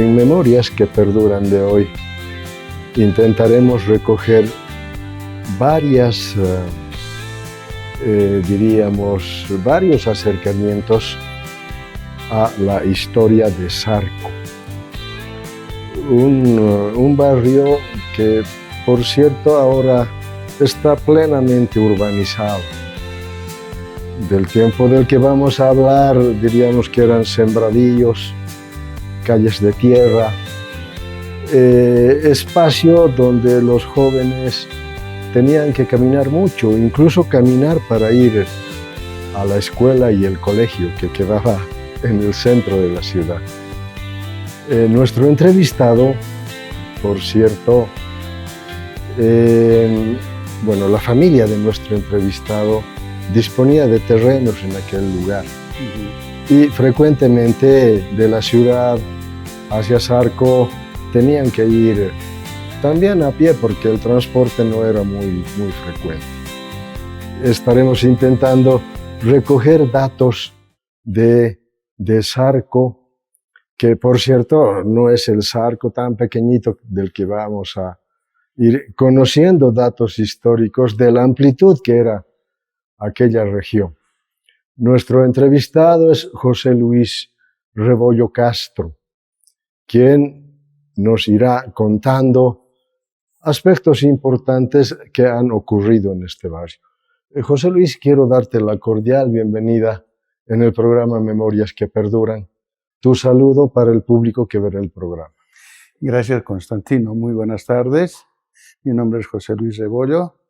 En Memorias que Perduran de hoy intentaremos recoger varios acercamientos a la historia de Zarco, un barrio que, por cierto, ahora está plenamente urbanizado. Del tiempo del que vamos a hablar, diríamos que eran sembradíos, calles de tierra, espacio donde los jóvenes tenían que caminar mucho, incluso caminar para ir a la escuela y el colegio que quedaba en el centro de la ciudad. Nuestro entrevistado, por cierto, la familia de nuestro entrevistado disponía de terrenos en aquel lugar. Y frecuentemente de la ciudad hacia Zarco tenían que ir también a pie porque el transporte no era muy frecuente. Estaremos intentando recoger datos de Zarco, que por cierto no es el Zarco tan pequeñito del que vamos a ir conociendo datos históricos de la amplitud que era aquella región. Nuestro entrevistado es José Luis Rebollo Castro, quien nos irá contando aspectos importantes que han ocurrido en este barrio. José Luis, quiero darte la cordial bienvenida en el programa Memorias que Perduran. Tu saludo para el público que verá el programa. Gracias, Constantino. Muy buenas tardes. Mi nombre es José Luis Rebollo.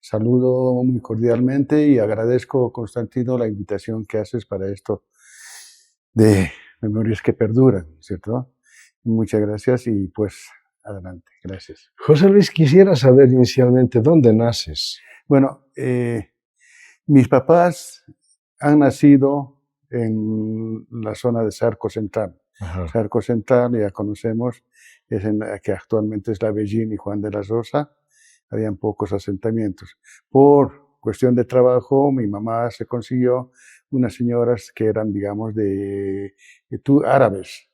Saludo muy cordialmente y agradezco, Constantino, la invitación que haces para esto de Memorias que Perduran, ¿cierto? Muchas gracias y pues adelante, gracias. José Luis, quisiera saber inicialmente dónde naces. Bueno, mis papás han nacido en la zona de Zarco Central. Ajá. Zarco Central, ya conocemos, es que actualmente es la Bellín y Juan de la Rosa. Habían pocos asentamientos. Por cuestión de trabajo, mi mamá se consiguió unas señoras que eran, digamos, árabes,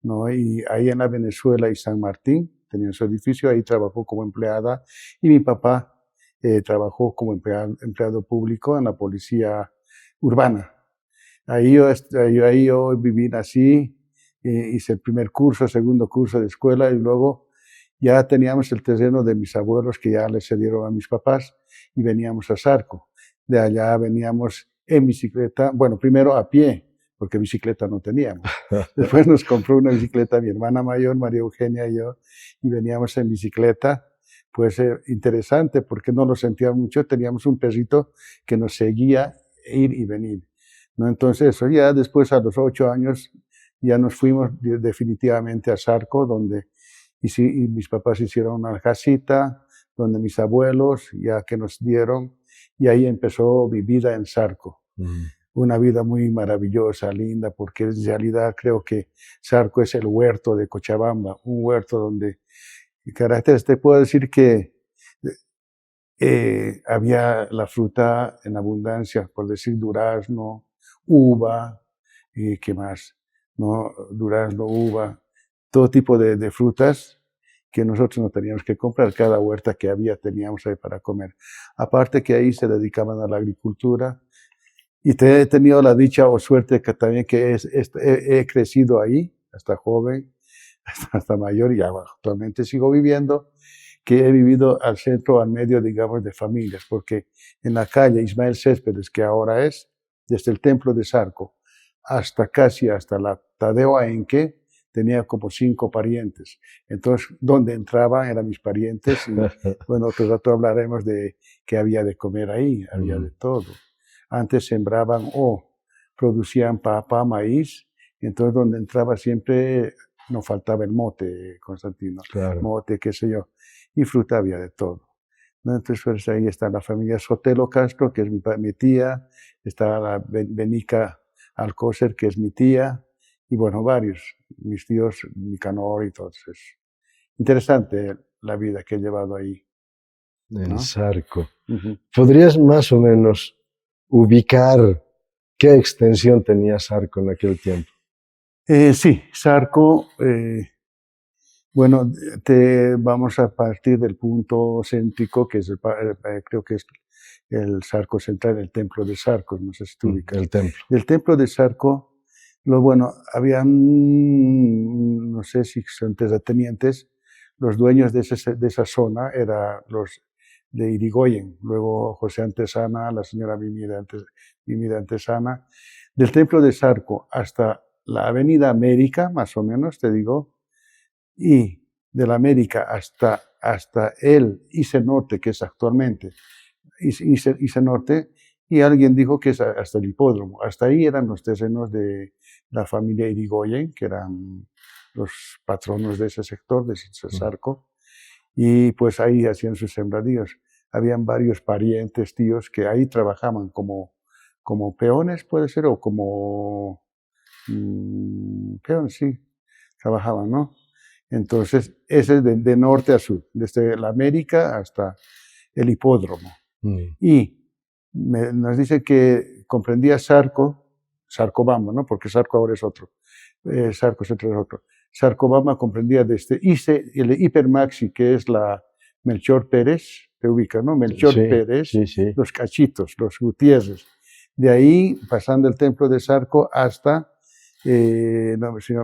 ¿no? Y ahí en la Venezuela y San Martín tenían su edificio, ahí trabajó como empleada, y mi papá trabajó como empleado público en la policía urbana. Ahí yo viví, nací, hice el primer curso, segundo curso de escuela, y luego ya teníamos el terreno de mis abuelos que ya les cedieron a mis papás y veníamos a Zarco. De allá veníamos en bicicleta, bueno, primero a pie, porque bicicleta no teníamos. Después nos compró una bicicleta mi hermana mayor, María Eugenia y yo, y veníamos en bicicleta. Pues interesante, porque no lo sentíamos mucho, teníamos un perrito que nos seguía ir y venir, ¿no? Entonces, eso ya después a los 8 años ya nos fuimos definitivamente a Zarco, donde y mis papás hicieron una casita donde mis abuelos, ya que nos dieron, y ahí empezó mi vida en Zarco. Una vida muy maravillosa, linda, porque en realidad creo que Zarco es el huerto de Cochabamba, un huerto donde, caracteres, te puedo decir que había la fruta en abundancia, por decir durazno, uva, y qué más, ¿no? Durazno, uva, todo tipo de frutas que nosotros no teníamos que comprar, cada huerta que había teníamos ahí para comer. Aparte que ahí se dedicaban a la agricultura y he tenido la dicha o suerte que también que he crecido ahí, hasta joven, hasta mayor y actualmente sigo viviendo, que he vivido al centro, al medio, digamos, de familias, porque en la calle Ismael Céspedes, que ahora es, desde el templo de Zarco hasta casi hasta la Tadeo Aenque, tenía como 5 parientes. Entonces, donde entraban eran mis parientes y, bueno, otro rato hablaremos de qué había de comer ahí, había de todo. Antes sembraban producían papa, maíz, entonces donde entraba siempre no faltaba el mote, Constantino. Claro. Mote, qué sé yo, y fruta había de todo, ¿no? Entonces, pues ahí está la familia Sotelo Castro, que es mi tía, está la Benica Alcócer, que es mi tía, y bueno, varios, mis tíos, Nicanor y todos eso. Interesante la vida que he llevado ahí, ¿no? En Zarco. Uh-huh. ¿Podrías más o menos ubicar qué extensión tenía Zarco en aquel tiempo? Sí, Zarco, bueno, vamos a partir del punto céntrico, que es creo que es el Zarco central, el templo de Zarco, no sé si tú ubicas. El templo. Del templo de Zarco, bueno, habían, no sé si son terratenientes, los dueños de esa zona eran los de Irigoyen, luego José Antesana, la señora Mimida Antesana. Del templo de Zarco hasta la Avenida América, más o menos, te digo, y de la América hasta el ICE Norte, que es actualmente ICE Norte, y alguien dijo que es hasta el hipódromo. Hasta ahí eran los terrenos de la familia Irigoyen, que eran los patronos de ese sector, de ese Zarco, y pues ahí hacían sus sembradíos. Habían varios parientes, tíos, que ahí trabajaban como peones, puede ser, o como peones, sí, trabajaban, ¿no? Entonces, ese es de norte a sur, desde la América hasta el hipódromo. Y nos dice que comprendía Zarcobamba, ¿no? Porque Zarco ahora es otro. Zarco Central es otro. Zarcobamba comprendía desde el Hipermaxi, que es la Melchor Pérez, te ubica, ¿no? Melchor Pérez, sí. los Cachitos, los Gutiérrez. De ahí, pasando el templo de Zarco hasta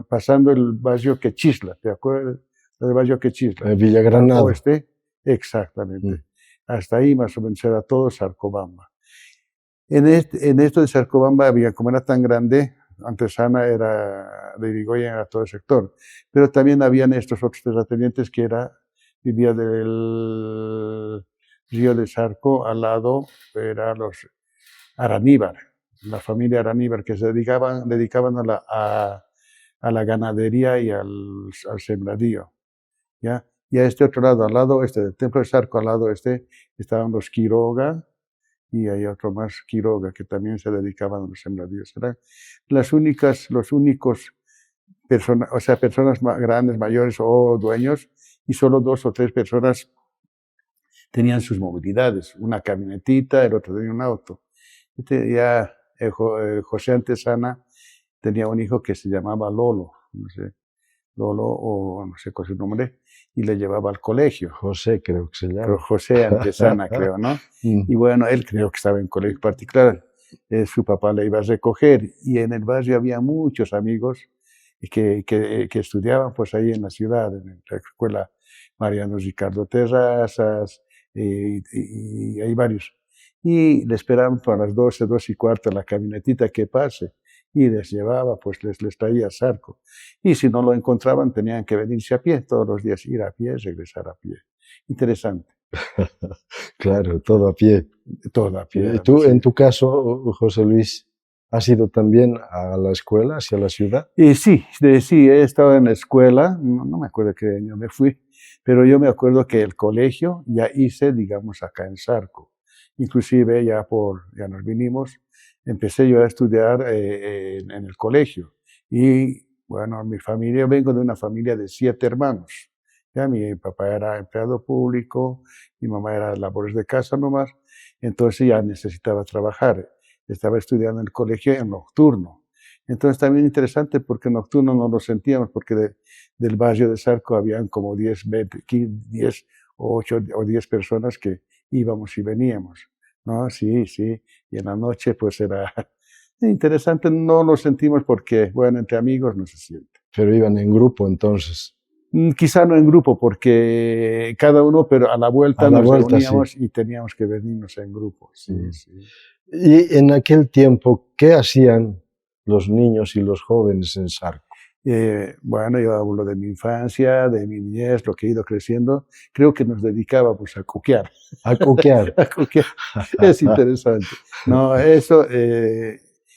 pasando el barrio Quechisla, ¿te acuerdas del barrio Quechisla? Villa Granada. Al oeste, exactamente. Hasta ahí más o menos era todo Zarcobamba. En esto de Zarcobamba había, como era tan grande, Antesana era de Irigoyen, era todo el sector, pero también habían estos otros terratenientes que vivía del río de Zarco, al lado era los Araníbar, la familia Araníbar, que se dedicaban a la ganadería y al sembradío, ¿ya? Y a este otro lado, al lado este del templo de Zarco, al lado este, estaban los Quiroga, y hay otro más, Quiroga, que también se dedicaban a los sembradíos. Eran los únicos personas grandes, mayores o dueños, y solo 2 o 3 personas tenían sus movilidades, una camionetita, el otro tenía un auto. José Antesana tenía un hijo que se llamaba Lolo, no sé, Lolo o no sé cuál es su nombre, y le llevaba al colegio. José creo que se llama. Pero José Antesana, creo, ¿no? Y bueno, él creo que estaba en colegio particular. Su papá le iba a recoger y en el barrio había muchos amigos que estudiaban pues ahí en la ciudad, en la escuela Mariano Ricardo Terrazas, y hay varios. Y le esperaban para las 12, 2:15 la camionetita que pase y les llevaba, pues les traía Zarco. Y si no lo encontraban, tenían que venirse a pie todos los días, ir a pie, regresar a pie. Interesante. Claro, todo a pie. Todo a pie. ¿Y tú, en tu caso, José Luis, has ido también a la escuela, hacia la ciudad? Sí, he estado en la escuela, no me acuerdo qué año me fui, pero yo me acuerdo que el colegio ya hice, digamos, acá en Zarco. Inclusive ya nos vinimos, empecé yo a estudiar en el colegio. Y bueno, yo vengo de una familia de 7 hermanos. Ya mi papá era empleado público, mi mamá era de labores de casa nomás, entonces ya necesitaba trabajar. Estaba estudiando en el colegio en nocturno. Entonces también interesante porque en nocturno no lo sentíamos, porque del barrio de Zarco habían como 10, 20, 15, 10 o 8 o 10 personas que íbamos y veníamos, ¿no? Sí, sí, y en la noche pues era interesante, no lo sentimos porque, bueno, entre amigos no se siente. Pero iban en grupo entonces. Quizá no en grupo, porque cada uno, pero a la vuelta nos reuníamos sí. y teníamos que venirnos en grupo. Sí, sí. Y en aquel tiempo, ¿qué hacían los niños y los jóvenes en Zarco? Bueno, yo hablo de mi infancia, de mi niñez, lo que he ido creciendo. Creo que nos dedicábamos a cuquear. A cuquear. A cuquear. Es interesante. No, eso,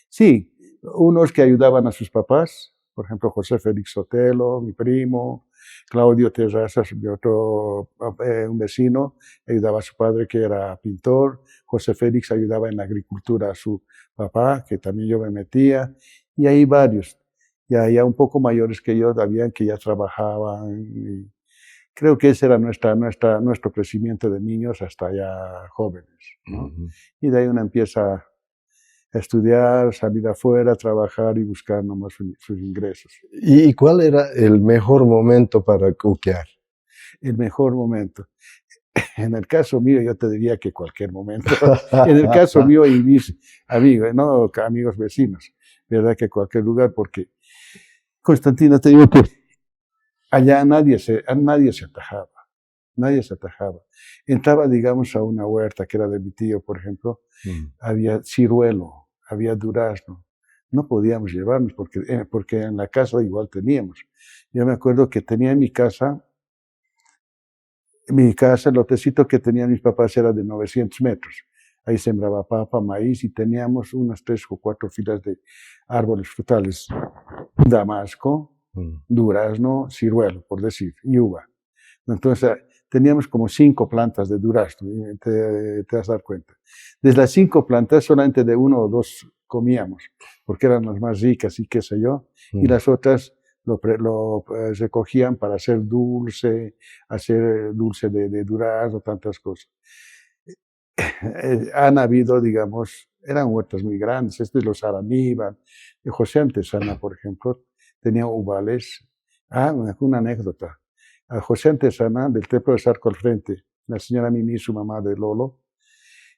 sí, unos que ayudaban a sus papás, por ejemplo, José Félix Sotelo, mi primo, Claudio Terrazas, un vecino, ayudaba a su padre que era pintor. José Félix ayudaba en la agricultura a su papá, que también yo me metía, y hay varios. Ya un poco mayores que yo, habían que ya trabajaban. Y creo que ese era nuestro crecimiento de niños hasta ya jóvenes, ¿no? Y de ahí uno empieza estudiar, salir afuera, trabajar y buscar nomás sus ingresos. ¿Y cuál era el mejor momento para cuquear? El mejor momento. En el caso mío, yo te diría que cualquier momento. En el caso mío y mis amigos, no amigos vecinos, ¿verdad? Que cualquier lugar, porque, Constantino, te digo que allá nadie se atajaba. Nadie se atajaba. Entraba, digamos, a una huerta que era de mi tío, por ejemplo, había ciruelo, había durazno. No podíamos llevarnos porque en la casa igual teníamos. Yo me acuerdo que tenía en mi casa, el lotecito que tenían mis papás era de 900 metros. Ahí sembraba papa, maíz y teníamos unas 3 o 4 filas de árboles frutales. Damasco, durazno, ciruelo, por decir, y uva. Entonces, teníamos como 5 plantas de durazno, te vas a dar cuenta. De las 5 plantas, solamente de 1 o 2 comíamos, porque eran las más ricas y qué sé yo, y las otras lo recogían para hacer dulce de durazno, tantas cosas. Han habido, digamos, eran huertas muy grandes, los Araníbal, José Antesana, por ejemplo, tenía uvales. Una anécdota. A José Antesana, del Templo de Zarco al frente, la señora Mimi, su mamá de Lolo,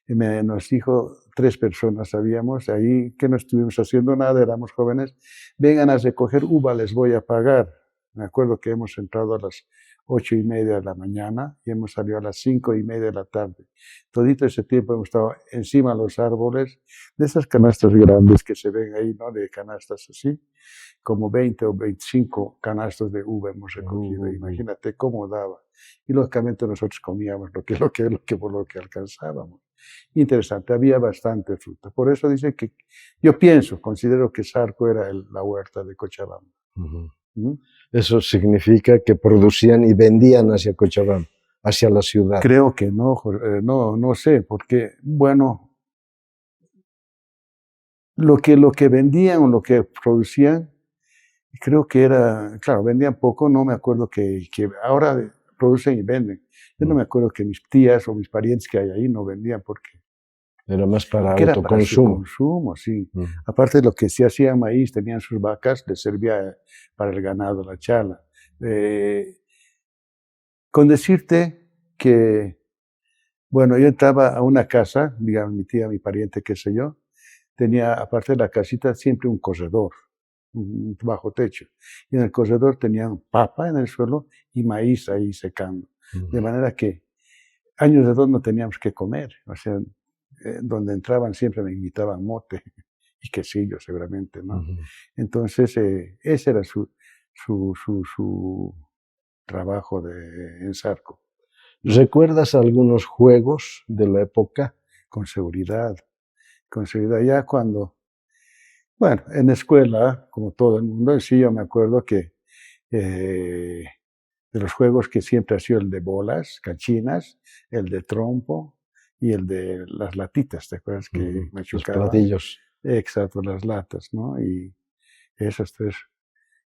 nos dijo, 3 personas sabíamos, ahí que no estuvimos haciendo nada, éramos jóvenes, vengan a recoger uva, les voy a pagar. Me acuerdo que hemos entrado a las 8:30 de la mañana y hemos salido a las 5:30 de la tarde. Todito ese tiempo hemos estado encima de los árboles, de esas canastas grandes que se ven ahí, ¿no? De canastas así, como 20 o 25 canastos de uva hemos recogido. Imagínate cómo daba. Y lógicamente nosotros comíamos lo que alcanzábamos. Interesante, había bastante fruta. Por eso dice que yo considero que Zarco era la huerta de Cochabamba. Eso significa que producían y vendían hacia Cochabamba, hacia la ciudad. Creo que no sé, porque, bueno, lo que vendían o lo que producían, creo que era, claro, vendían poco, no me acuerdo que ahora producen y venden. Yo no me acuerdo que mis tías o mis parientes que hay ahí no vendían porque era más para era autoconsumo. para su consumo, sí. Aparte de lo que se hacía maíz, tenían sus vacas, les servía para el ganado, la chala. Con decirte que, bueno, yo entraba a una casa, digamos, mi tía, mi pariente, qué sé yo, tenía, aparte de la casita, siempre un corredor, un bajo techo. Y en el corredor tenían papa en el suelo y maíz ahí secando. De manera que años de 2 no teníamos que comer. O sea, donde entraban siempre me invitaban mote y quesillo seguramente, ¿no? Entonces, ese era su trabajo en Zarco. ¿Recuerdas algunos juegos de la época? Con seguridad. Ya cuando, bueno, en la escuela, como todo el mundo, sí, yo me acuerdo que de los juegos que siempre ha sido el de bolas, cachinas, el de trompo y el de las latitas, ¿te acuerdas? Que machucaba. Los platillos. Exacto, las latas, ¿no? Y esos 3.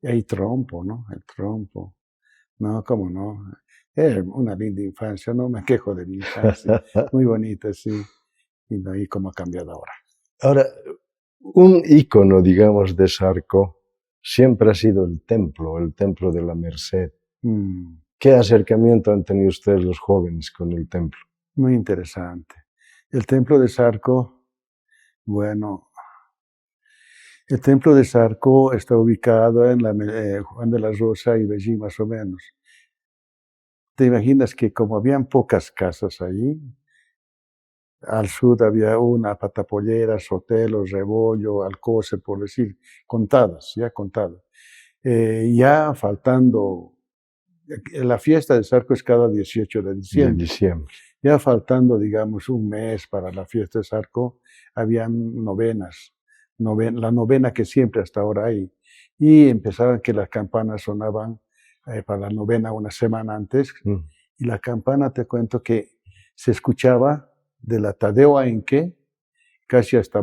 Y hay trompo, ¿no? El trompo. No, cómo no. Era una linda infancia, no me quejo de mi infancia. Muy bonita, sí. Y cómo ha cambiado ahora. Ahora, un ícono, digamos, de Zarco siempre ha sido el templo de la Merced. ¿Qué acercamiento han tenido ustedes los jóvenes con el templo? Muy interesante. El templo de Zarco, bueno, el templo de Zarco está ubicado en la Juan de la Rosa y Bellí, más o menos. ¿Te imaginas que como habían pocas casas ahí, al sur había una, Patapollera, Sotelo, Rebollo, Alcócer, por decir, contadas, ya contadas. Ya faltando, la fiesta de Zarco es cada 18 de diciembre. Ya faltando, digamos, un mes para la fiesta de Zarco, habían novenas. La novena que siempre hasta ahora hay. Y empezaban que las campanas sonaban para la novena una semana antes. Y la campana, te cuento que se escuchaba de la Tadeo Aenque casi hasta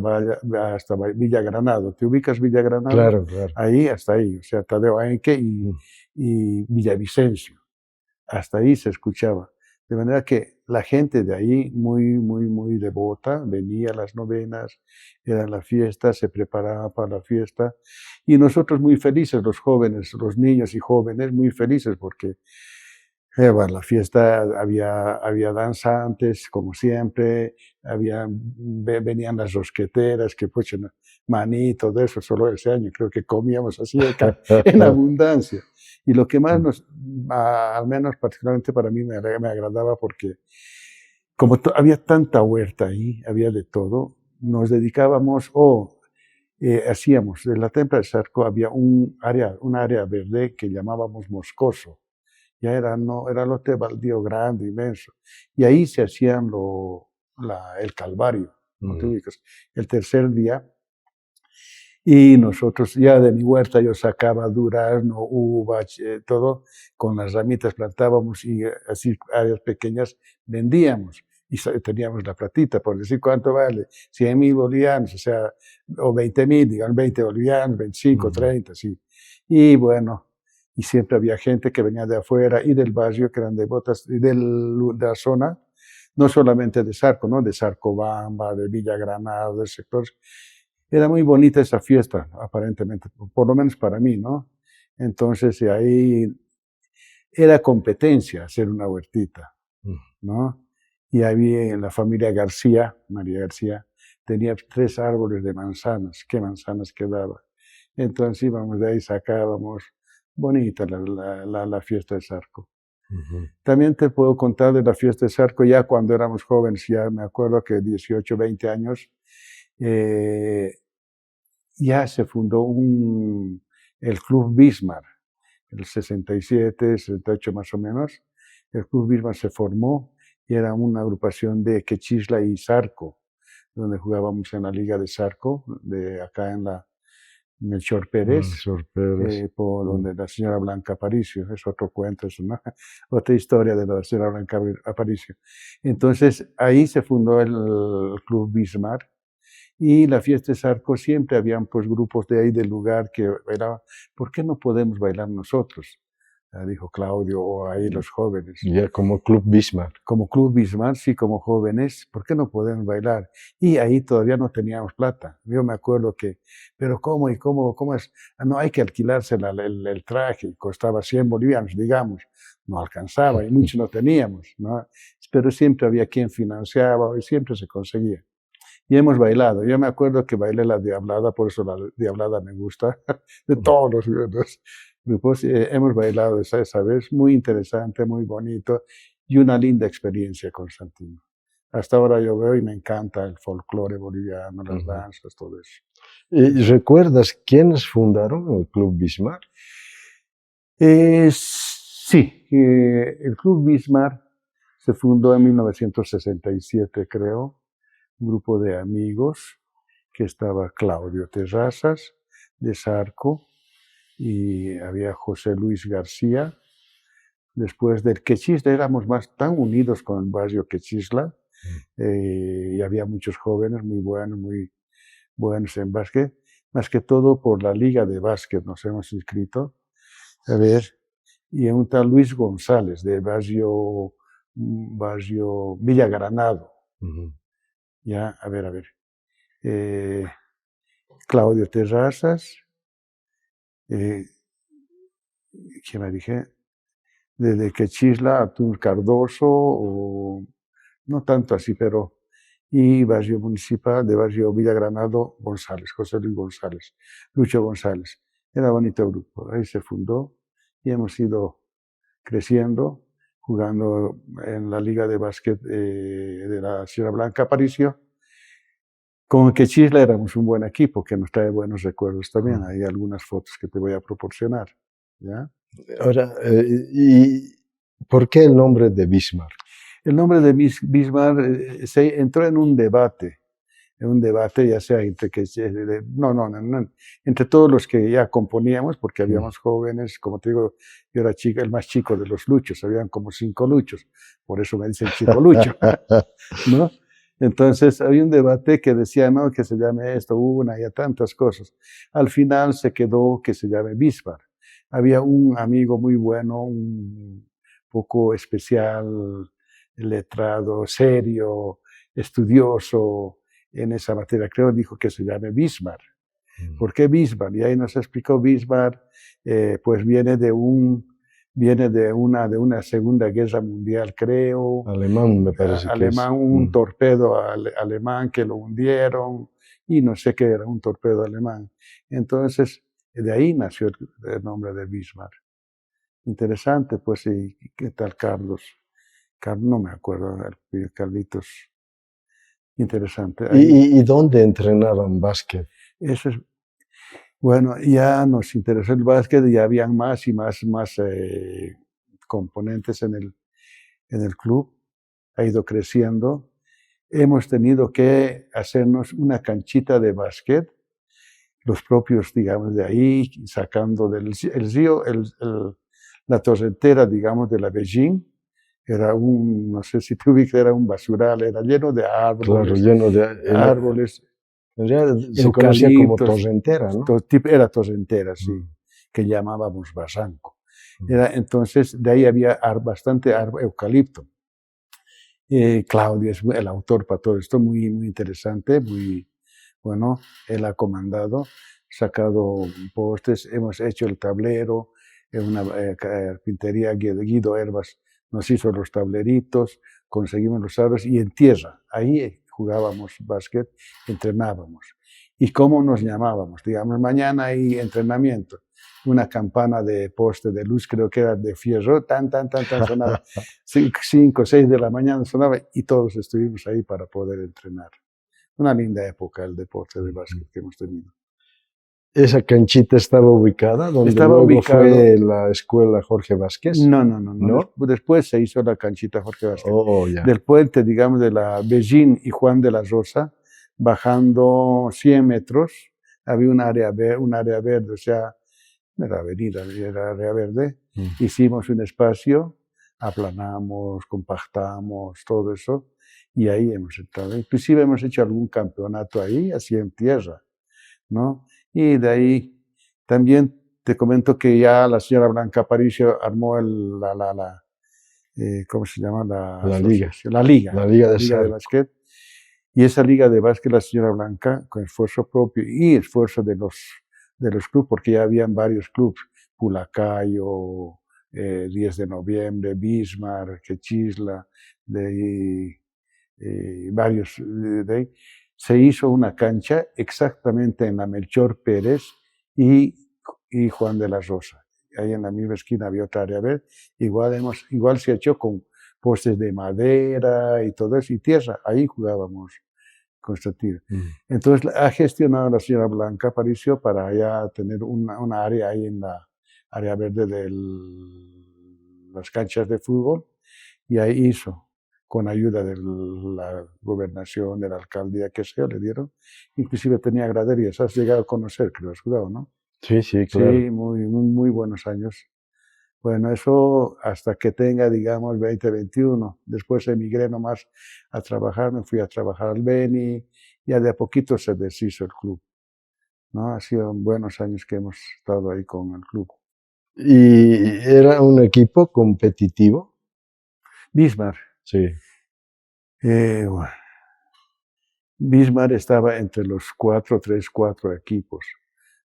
Villa Granado. ¿Te ubicas Villa Granado? Claro, claro. Ahí, hasta ahí. O sea, Tadeo Aenque y Villavicencio. Hasta ahí se escuchaba. De manera que la gente de ahí muy devota, venía a las novenas, era la fiesta, se preparaba para la fiesta, y nosotros muy felices, los jóvenes, los niños y jóvenes, muy felices porque bueno, la fiesta había danzantes, como siempre, venían las rosqueteras, que pues maní, todo eso, solo ese año creo que comíamos así en abundancia. Y lo que más al menos particularmente para mí me agradaba porque como había tanta huerta ahí, había de todo, nos dedicábamos hacíamos, en la Templa de Zarco había un área verde que llamábamos Moscoso. Ya era lote baldío grande, inmenso. Y ahí se hacían el Calvario, ¿no te ubicas? El tercer día. Y nosotros, ya de mi huerta, yo sacaba durazno, uva, todo, con las ramitas plantábamos y así áreas pequeñas vendíamos. Y teníamos la platita, por decir cuánto vale, 100.000 bolivianos, o sea, o 20.000, digan 20 bolivianos, 25, 30, sí. Y bueno, y siempre había gente que venía de afuera y del barrio, que eran devotas, y de la zona, no solamente de Zarco, ¿no? De Zarcobamba, de Villa Granada, del sector. Era muy bonita esa fiesta, aparentemente, por lo menos para mí, ¿no? Entonces, ahí era competencia hacer una huertita, ¿no? Y había en la familia García, María García, tenía 3 árboles de manzanas, qué manzanas quedaba. Entonces íbamos de ahí, sacábamos, bonita la fiesta de Zarco. También te puedo contar de la fiesta de Zarco ya cuando éramos jóvenes, ya me acuerdo que 18, 20 años, ya se fundó el Club Bismarck, en el 67, 68 más o menos. El Club Bismarck se formó y era una agrupación de Quechisla y Zarco, donde jugábamos en la Liga de Zarco, de acá en Melchor Pérez, por donde la señora Blanca Aparicio, es otro cuento, es otra historia de la señora Blanca Aparicio. Entonces, ahí se fundó el Club Bismarck, y la fiesta de Zarco siempre habían pues grupos de ahí del lugar que bailaban. ¿Por qué no podemos bailar nosotros? Dijo Claudio, o ahí los jóvenes. Ya como Club Bismarck. Como Club Bismarck, sí, como jóvenes, ¿por qué no podemos bailar? Y ahí todavía no teníamos plata. Yo me acuerdo pero ¿cómo y cómo es? No, hay que alquilarse el traje, costaba 100 bolivianos, digamos. No alcanzaba y mucho no teníamos, ¿no? Pero siempre había quien financiaba y siempre se conseguía. Y hemos bailado. Yo me acuerdo que bailé la Diablada, por eso la Diablada me gusta, de todos los grupos. Hemos bailado esa vez, muy interesante, muy bonito, y una linda experiencia, Constantino. Hasta ahora yo veo y me encanta el folclore boliviano, las danzas, todo eso. ¿Y recuerdas quiénes fundaron el Club Bismarck? Sí, el Club Bismarck se fundó en 1967, creo. Un grupo de amigos, que estaba Claudio Terrazas, de Zarco, y había José Luis García. Después del Quechisla, éramos tan unidos con el barrio Quechisla, y había muchos jóvenes muy buenos en básquet, más que todo por la Liga de Básquet nos hemos inscrito. A ver, y un tal Luis González, del barrio Villa Granado. Ya, a ver. Claudio Terrazas, ¿qué me dije? Desde Quechisla, Arturo Cardoso, no tanto así, pero, y barrio municipal, de barrio Villa Granado, González, José Luis González, Lucho González. Era bonito grupo, ahí se fundó y hemos ido creciendo, jugando en la Liga de Básquet de la Sierra Blanca Aparicio. Con Quechisla éramos un buen equipo que nos trae buenos recuerdos también. Hay algunas fotos que te voy a proporcionar. ¿Ya? Ahora, ¿y por qué el nombre de Bismarck? El nombre de Bismarck se entró en un debate ya sea entre entre todos los que ya componíamos, porque habíamos jóvenes, como te digo, yo era el más chico de los luchos, habían como 5 luchos, por eso me dicen chico lucho, ¿no? Entonces había un debate que decía, no, que se llame esto, y tantas cosas. Al final se quedó que se llame Bismarck. Había un amigo muy bueno, un poco especial, letrado, serio, estudioso en esa materia. Creo dijo que se llame Bismarck. ¿Por qué Bismarck? Y ahí nos explicó Bismarck, pues viene de una Segunda Guerra Mundial, creo. Alemán, me parece que es. Un torpedo alemán que lo hundieron, y no sé qué era, un torpedo alemán. Entonces, de ahí nació el nombre de Bismarck. Interesante, pues, ¿y qué tal Carlos? Carlos, no me acuerdo, Carlitos. Interesante. ¿Y dónde entrenaban básquet? Eso es, bueno, ya nos interesó el básquet y habían más y más componentes en el club. Ha ido creciendo. Hemos tenido que hacernos una canchita de básquet, los propios, digamos, de ahí, sacando del río, la torrentera, digamos, de la Beijing. Era no sé si te ubicas, era un basural, era lleno de árboles. Claro, lleno de árboles. Ya se conocía como torrentera, ¿no? Era torrentera, sí, que llamábamos barranco. Entonces, de ahí había bastante eucalipto. Claudio es el autor para todo esto, muy, muy interesante, muy bueno. Él ha comandado, sacado postes, hemos hecho el tablero, en una carpintería, Guido Herbas nos hizo los tableritos, conseguimos los árboles, y en tierra, ahí jugábamos básquet, entrenábamos. ¿Y cómo nos llamábamos? Digamos, mañana hay entrenamiento. Una campana de poste de luz, creo que era de fierro, tan, sonaba. 5 o 6 de la mañana sonaba, y todos estuvimos ahí para poder entrenar. Una linda época el deporte de básquet que hemos tenido. ¿Esa canchita estaba ubicada donde luego fue la escuela Jorge Vázquez? No. Después se hizo la canchita Jorge Vázquez. Ya. Del puente, digamos, de la Beijing y Juan de la Rosa, bajando 100 metros, había un área verde, o sea, era avenida, era área verde. Hicimos un espacio, aplanamos, compactamos, todo eso, y ahí hemos entrado. Inclusive hemos hecho algún campeonato ahí, así en tierra, ¿no? Y de ahí también te comento que ya la señora Blanca Aparicio armó ¿cómo se llama? La liga. La liga de básquet. Y esa liga de básquet, la señora Blanca, con esfuerzo propio y esfuerzo de los clubes, porque ya habían varios clubes, Pulacayo, 10 de noviembre, Bismarck, Quechisla, varios de ahí. Se hizo una cancha exactamente en la Melchor Pérez y Juan de la Rosa. Ahí en la misma esquina había otra área verde. Igual se ha hecho con postes de madera y todo eso, y tierra. Ahí jugábamos Constantino. Entonces ha gestionado la señora Blanca Aparicio para ya tener una área ahí en la área verde de las canchas de fútbol, y ahí hizo, con ayuda de la gobernación, de la alcaldía, que sea, le dieron. Inclusive tenía graderías. Has llegado a conocer, creo, has jugado, ¿no? Sí, claro. Sí, muy buenos años. Bueno, eso hasta que tenga, digamos, 2021. Después emigré nomás a trabajar, me fui a trabajar al Beni, ya de a poquito se deshizo el club, ¿no? Ha sido buenos años que hemos estado ahí con el club. ¿Y era un equipo competitivo? Bismarck. Sí. Bueno, Bismarck estaba entre los 4 equipos.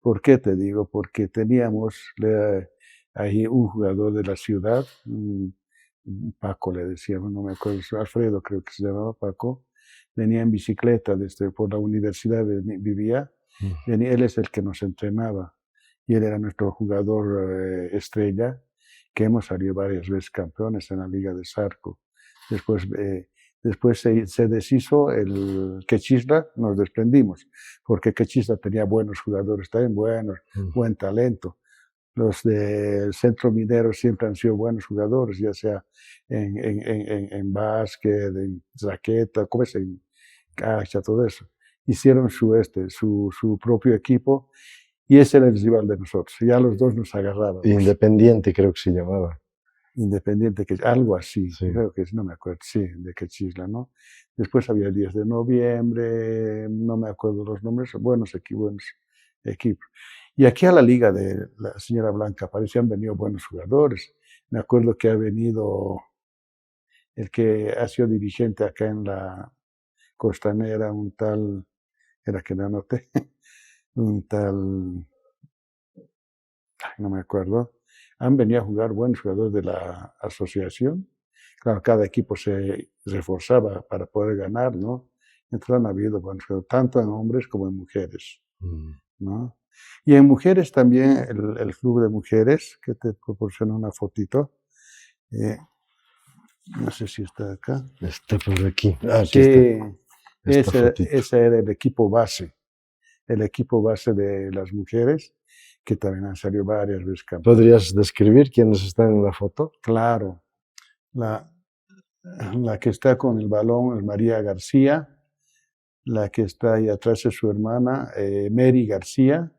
¿Por qué te digo? Porque teníamos ahí un jugador de la ciudad, Paco le decíamos, no me acuerdo, Alfredo creo que se llamaba Paco, venía en bicicleta por la universidad, vivía, él es el que nos entrenaba, y él era nuestro jugador estrella, que hemos salido varias veces campeones en la Liga de Zarco. Después se deshizo el Quechisla, nos desprendimos, porque Quechisla tenía buenos jugadores también, buen talento. Los del Centro Minero siempre han sido buenos jugadores, ya sea en básquet, en raqueta, en cancha, todo eso. Hicieron su propio equipo, y ese era el rival de nosotros. Ya los dos nos agarrábamos. Independiente creo que se llamaba. Independiente, que algo así, sí. Creo que no me acuerdo, sí, de Quechisla, ¿no? Después había 10 de noviembre, no me acuerdo los nombres, buenos equipos. Y aquí a la liga de la señora Blanca Aparicio han venido buenos jugadores. Me acuerdo que ha venido el que ha sido dirigente acá en la Costanera, un tal, era que no anoté, un tal, no me acuerdo, han venido a jugar buenos jugadores de la asociación. Claro, cada equipo se reforzaba para poder ganar, ¿no? Entonces han habido buenos jugadores, tanto en hombres como en mujeres, ¿no? Y en mujeres también, el club de mujeres, que te proporciona una fotito, no sé si está acá. Está por aquí. Ah, aquí Sí, está. ese era el equipo base de las mujeres, que también han salido varias veces campeones. ¿Podrías describir quiénes están en la foto? Claro, la que está con el balón es María García, la que está ahí atrás es su hermana, Mary García,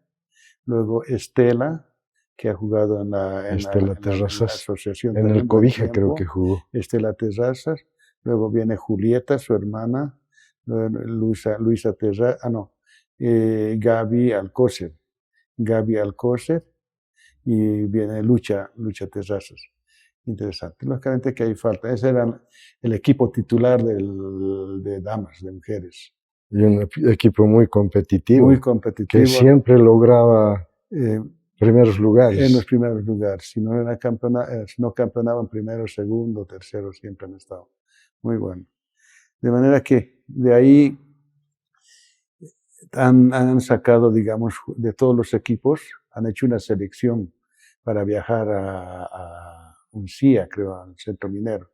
luego Estela, que ha jugado en la asociación. En el Cobija creo que jugó. Estela Terrazas, luego viene Julieta, su hermana, Luisa Terrazas, Gaby Alcócer, y viene Lucha Terrazas. Interesante. Lógicamente que hay falta. Ese era el equipo titular de damas, de mujeres. Y un equipo muy competitivo. Muy competitivo. Que siempre lograba primeros lugares. En los primeros lugares. Si no campeonaban primero, segundo, tercero, siempre han estado. Muy bueno. De manera que de ahí han sacado, digamos, de todos los equipos, han hecho una selección para viajar a Uncía, creo, al Centro Minero.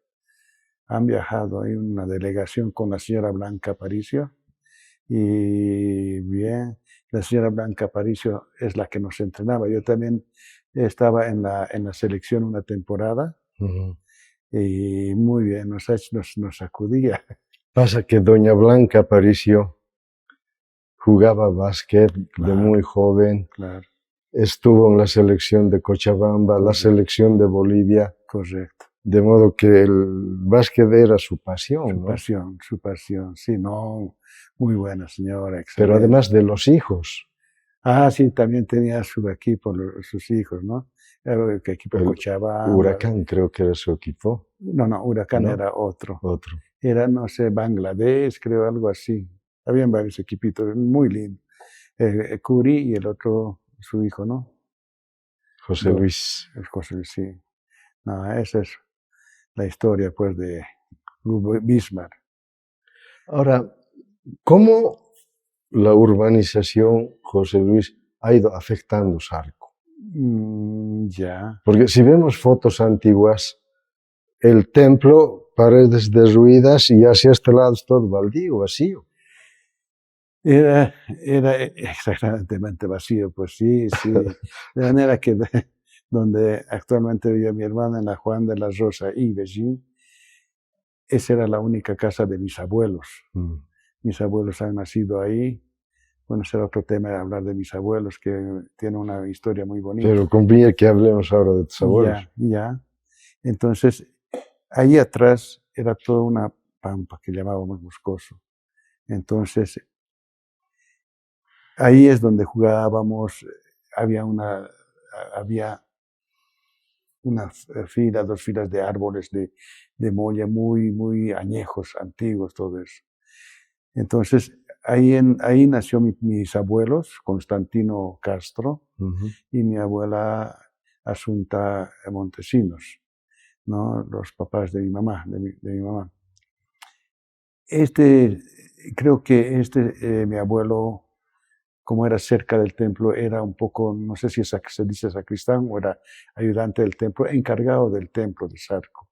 Han viajado, hay una delegación con la señora Blanca Aparicio, y bien, la señora Blanca Aparicio es la que nos entrenaba. Yo también estaba en la selección una temporada, y muy bien, nos sacudía. Pasa que doña Blanca Aparicio jugaba básquet de muy joven. Claro. Estuvo en la selección de Cochabamba, la selección de Bolivia. Correcto. De modo que el básquet era su pasión. Su pasión, sí, no, muy buena señora. Excelente. Pero además de los hijos. Ah, sí, también tenía su equipo, sus hijos, ¿no? El equipo de Cochabamba. Huracán creo que era su equipo. No, Huracán era otro. Otro. Era, no sé, Bangladesh, creo, algo así. Habían varios equipitos, muy lindo. Curi y el otro, su hijo, ¿no? José Luis. José Luis, sí. No, esa es la historia, pues, de Bismarck. Ahora, ¿cómo la urbanización, José Luis, ha ido afectando Sarco? Ya. Porque si vemos fotos antiguas, el templo, paredes derruidas y hacia este lado es todo baldío, vacío. Era exageradamente vacío, pues sí. De manera que donde actualmente vive mi hermana, en la Juan de la Rosa y Beijing, esa era la única casa de mis abuelos. Mis abuelos han nacido ahí. Bueno, será otro tema de hablar de mis abuelos, que tiene una historia muy bonita. Pero conviene que hablemos ahora de tus abuelos. Ya. Entonces, ahí atrás era toda una pampa que llamábamos Moscoso. Entonces, ahí es donde jugábamos, había una fila, 2 filas de árboles de molla muy añejos, antiguos, todo eso. Entonces, ahí nació mis abuelos, Constantino Castro, y mi abuela Asunta Montesinos, ¿no? Los papás de mi mamá, de mi mamá. Creo que mi abuelo, como era cerca del templo, era un poco, no sé si se dice sacristán o era ayudante del templo, encargado del templo de Sarco,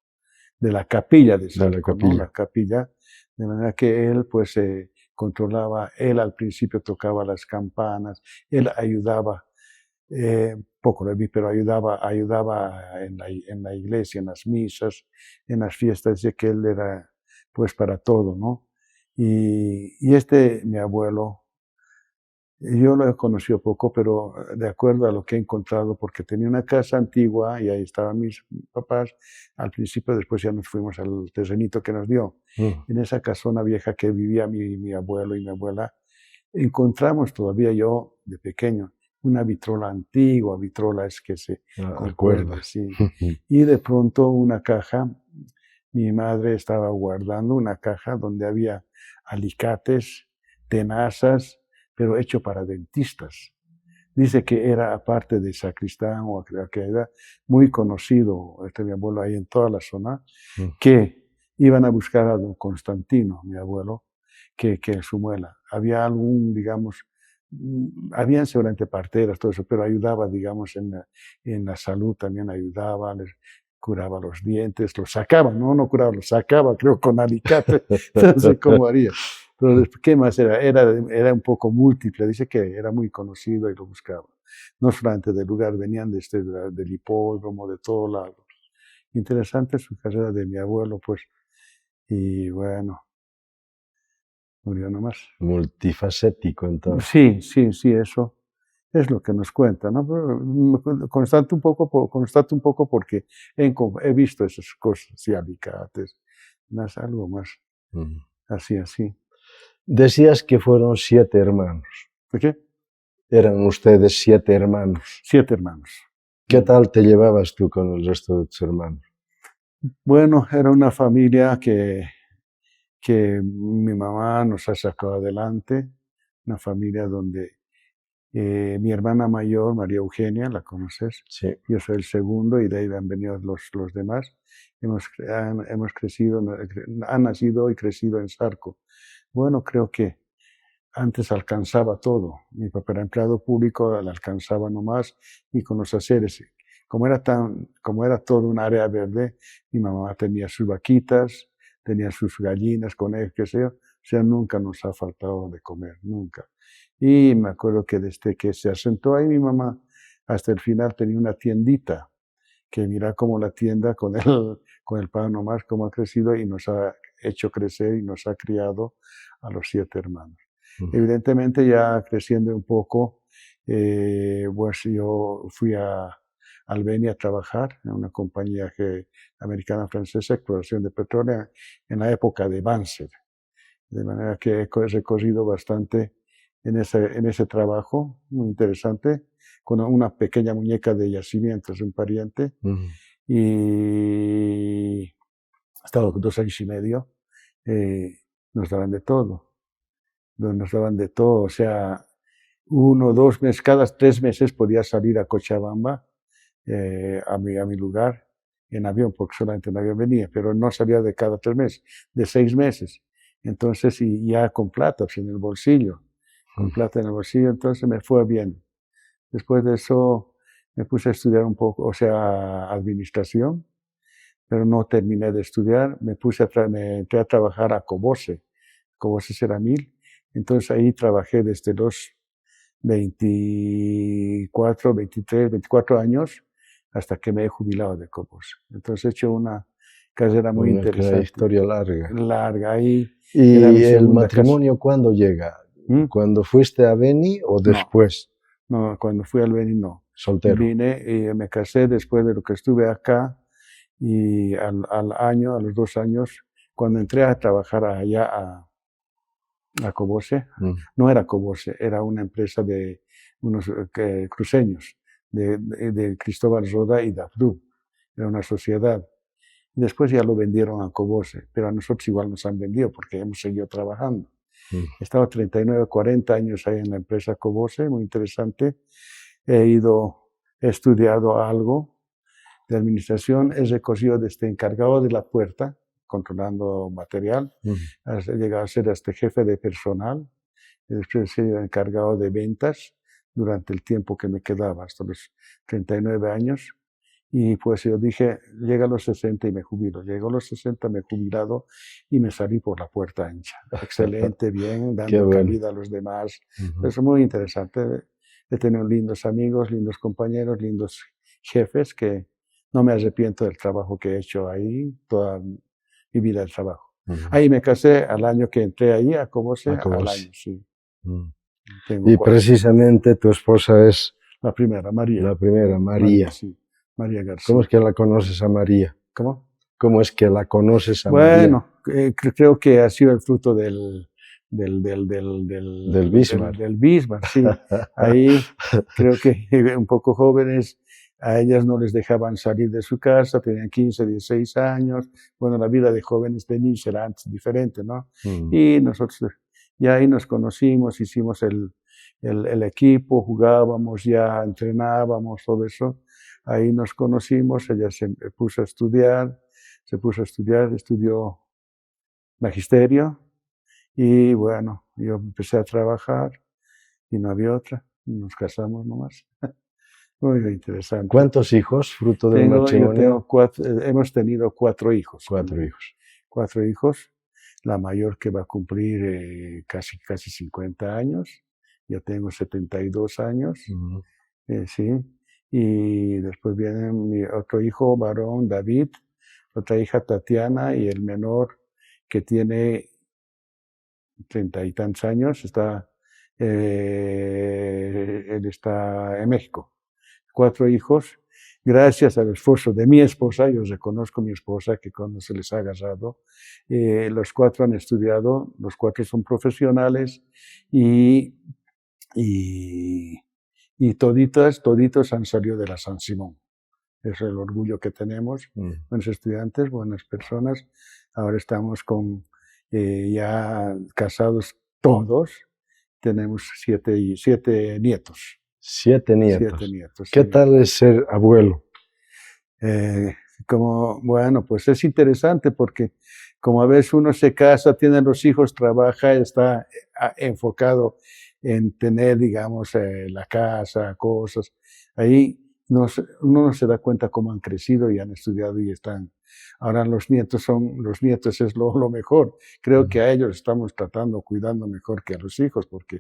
de la capilla de Sarco, ¿no? La capilla, de manera que él pues controlaba, él al principio tocaba las campanas, él ayudaba, poco lo vi, pero ayudaba en la iglesia, en las misas, en las fiestas, decía que él era pues para todo, ¿no? Y mi abuelo, yo lo he conocido poco, pero de acuerdo a lo que he encontrado, porque tenía una casa antigua y ahí estaban mis papás al principio, después ya nos fuimos al terrenito que nos dio. En esa casona vieja que vivía mi abuelo y mi abuela, encontramos todavía, yo de pequeño, una vitrola antigua, vitrola es que se recuerda, sí. Y de pronto una caja mi madre estaba guardando una caja donde había alicates, tenazas, pero hecho para dentistas. Dice que era, aparte de sacristán, o que era muy conocido, mi abuelo ahí en toda la zona, que iban a buscar a don Constantino, mi abuelo, que su muela. Había algún, digamos, habían seguramente parteras, todo eso, pero ayudaba, digamos, en la salud también ayudaba, les curaba los dientes, los sacaba, no curaba, los sacaba, creo, con alicate, no sé cómo haría. Pero ¿qué más era? Era un poco múltiple, dice que era muy conocido y lo buscaba. No solamente del lugar, venían del hipódromo, de todo lado. Interesante su carrera de mi abuelo, pues, y bueno, murió nomás. Multifacético, entonces. Sí, eso es lo que nos cuenta, ¿no? Constato un poco porque he visto esas cosas, sí, alicates, más, algo más, así. Decías que fueron 7 hermanos. ¿Por qué? Eran ustedes 7 hermanos. 7 hermanos. ¿Qué tal te llevabas tú con el resto de tus hermanos? Bueno, era una familia que mi mamá nos ha sacado adelante, una familia donde mi hermana mayor, María Eugenia, ¿la conoces? Sí. Yo soy el segundo y de ahí han venido los demás. Hemos crecido, han nacido y crecido en Zarco. Bueno, creo que antes alcanzaba todo. Mi papá era empleado público, le alcanzaba nomás, y con los haceres. Como era todo un área verde, mi mamá tenía sus vaquitas, tenía sus gallinas, conejos, qué sé yo. O sea, nunca nos ha faltado de comer, nunca. Y me acuerdo que desde que se asentó ahí mi mamá, hasta el final tenía una tiendita, que mira cómo la tienda con el pan nomás, cómo ha crecido y nos ha hecho crecer y nos ha criado a los 7 hermanos. Evidentemente ya creciendo un poco, pues yo fui a Albania a trabajar en una compañía americana-francesa, exploración de petróleo, en la época de Banzer. De manera que he recorrido bastante en ese trabajo, muy interesante, con una pequeña muñeca de yacimientos, un pariente, y hasta los 2 años y medio nos daban de todo. O sea, 1 o 2 meses, cada 3 meses podía salir a Cochabamba, a mi lugar, en avión, porque solamente en avión venía, pero no salía de cada 3 meses, de 6 meses. Entonces, y ya con plata, pues, en el bolsillo, entonces me fue bien. Después de eso me puse a estudiar un poco, o sea, administración, pero no terminé de estudiar. Me entré a trabajar a Cobose Ceramil. Entonces ahí trabajé desde los 24 años hasta que me he jubilado de Cobose. Entonces he hecho una carrera muy interesante. Una historia larga. Larga. Ahí ¿Y el matrimonio cuándo llega? ¿Cuando fuiste a Beni o después? No, cuando fui al Beni no. Soltero. Vine y me casé después de lo que estuve acá, y al año, a los 2 años, cuando entré a trabajar allá a Cobose, no era Cobose, era una empresa de unos cruceños, de Cristóbal Roda y Dafdú, era una sociedad. Y después ya lo vendieron a Cobose, pero a nosotros igual nos han vendido porque hemos seguido trabajando. He estado 39, 40 años ahí en la empresa Cobose, muy interesante. He estudiado algo de administración, he recorrido desde encargado de la puerta, controlando material, he llegado a ser jefe de personal, y después he sido encargado de ventas durante el tiempo que me quedaba, hasta los 39 años. Y pues yo dije, llega a los 60 y me jubilo. Llegó a los 60, me he jubilado y me salí por la puerta ancha. Excelente, bien, dando cabida a los demás. Es muy interesante. He tenido lindos amigos, lindos compañeros, lindos jefes, que no me arrepiento del trabajo que he hecho ahí, toda mi vida de trabajo. Ahí me casé al año que entré ahí a Cobose, al año, sí. Y precisamente tu esposa es... La primera, María. La primera, María. Sí. María García. ¿Cómo es que la conoces a María? ¿Cómo? ¿Cómo es que la conoces a María? Bueno, creo que ha sido el fruto del Bismarck. Del Bismarck, sí. Ahí creo que un poco jóvenes A ellas no les dejaban salir de su casa, tenían 15, 16 años. Bueno, la vida de jóvenes de niños era antes diferente, ¿no? Y nosotros ya ahí nos conocimos, hicimos el equipo, jugábamos, ya entrenábamos, todo eso. Ahí nos conocimos, ella se puso a estudiar, estudió magisterio y bueno, yo empecé a trabajar y no había otra, nos casamos nomás. Muy interesante. ¿Cuántos hijos, fruto del matrimonio? Hemos tenido 4 hijos. 4 hijos. 4 hijos. La mayor que va a cumplir casi 50 años. Yo tengo 72 años. Sí. Y después viene mi otro hijo varón, David, otra hija, Tatiana, y el menor que tiene 30 y tantos años, él está en México. 4 hijos, gracias al esfuerzo de mi esposa. Yo reconozco a mi esposa que cuando se les ha casado, los 4 han estudiado, los 4 son profesionales y toditos han salido de la San Simón. Es el orgullo que tenemos, buenos estudiantes, buenas personas. Ahora estamos ya casados todos, tenemos 7 nietos. 7 nietos. 7 nietos. ¿Qué sí. tal es ser abuelo? Bueno, pues es interesante porque como a veces uno se casa, tiene los hijos, trabaja, está enfocado en tener, digamos, la casa, cosas. Ahí uno no se da cuenta cómo han crecido y han estudiado y están. Ahora los nietos es lo mejor. Creo que a ellos estamos cuidando mejor que a los hijos, porque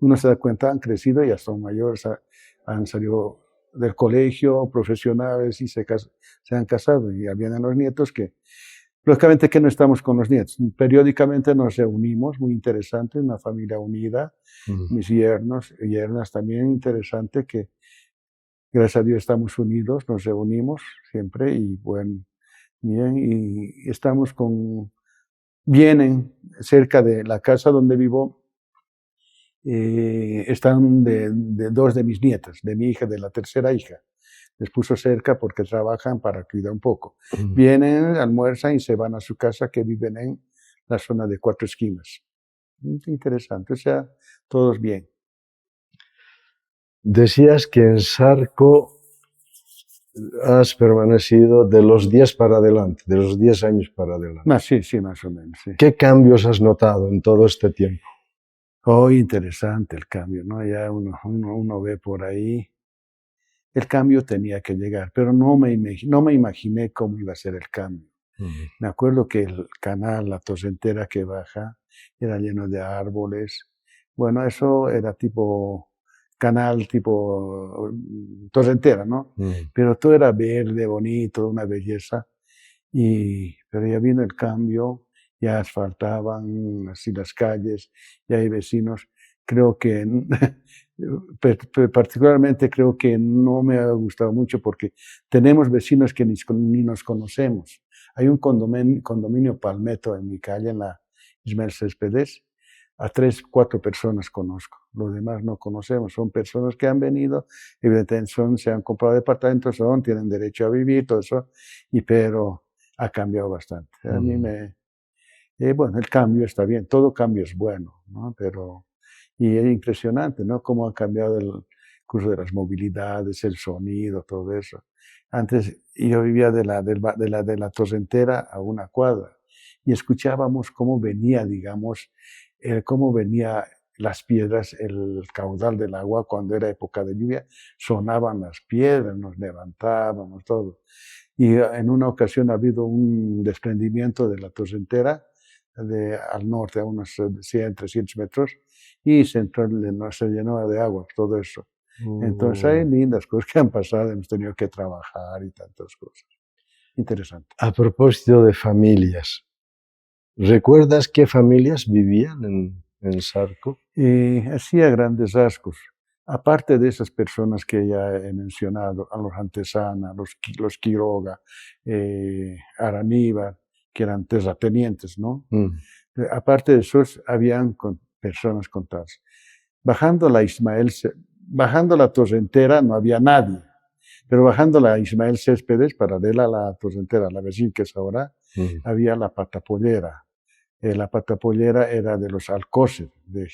uno se da cuenta, han crecido y ya son mayores, han salido del colegio, profesionales y se han casado. Y ya vienen los nietos que, lógicamente que no estamos con los nietos. Periódicamente nos reunimos, muy interesante, una familia unida. Mis yernas también, interesante que gracias a Dios estamos unidos, nos reunimos siempre y bueno, bien, y estamos vienen cerca de la casa donde vivo, están de 2 de mis nietas, de mi hija, de la tercera hija. Les puso cerca porque trabajan para cuidar un poco. Vienen, almuerzan y se van a su casa que viven en la zona de 4 esquinas. Interesante, o sea, todos bien. Decías que en Sarco has permanecido de los 10 para adelante, de los 10 años para adelante. Sí, más o menos. Sí. ¿Qué cambios has notado en todo este tiempo? Interesante el cambio, ¿no? Ya uno ve por ahí. El cambio tenía que llegar, pero no me imaginé cómo iba a ser el cambio. Me acuerdo que el canal, la torrentera que baja, era lleno de árboles. Bueno, eso era canal tipo torrentera, ¿no? Pero todo era verde, bonito, una belleza. Pero ya vino el cambio, ya asfaltaban así las calles, ya hay vecinos. Creo que, particularmente creo que no me ha gustado mucho porque tenemos vecinos que ni nos conocemos. Hay un condominio Palmetto en mi calle, en la Ismael Céspedes. A 3, 4 personas conozco, los demás no conocemos, son personas que han venido, evidentemente se han comprado departamentos, tienen derecho a vivir, todo eso, pero ha cambiado bastante. A mí bueno, el cambio está bien, todo cambio es bueno, ¿no? Y es impresionante, ¿no? Cómo ha cambiado el curso de las movilidades, el sonido, todo eso. Antes yo vivía de la torrentera a una cuadra y escuchábamos cómo venía, digamos, cómo venía las piedras, el caudal del agua cuando era época de lluvia, sonaban las piedras, nos levantábamos, todo. Y en una ocasión ha habido un desprendimiento de la torrentera al norte, a unos 100, 300 metros, y se llenó de agua, todo eso. Entonces hay lindas cosas que han pasado, hemos tenido que trabajar y tantas cosas. Interesante. A propósito de familias, ¿recuerdas qué familias vivían en Sarco? Hacía grandes rasgos. Aparte de esas personas que ya he mencionado, a los Antesana, los Quiroga, Araníbar, que eran terratenientes, ¿no? Aparte de esos, habían personas contadas. Bajando la torrentera no había nadie. Pero bajando la Ismael Céspedes, paralela a la Torrentera, la Bejín que es ahora, había la Patapollera. La Patapollera era de los Alcócer, de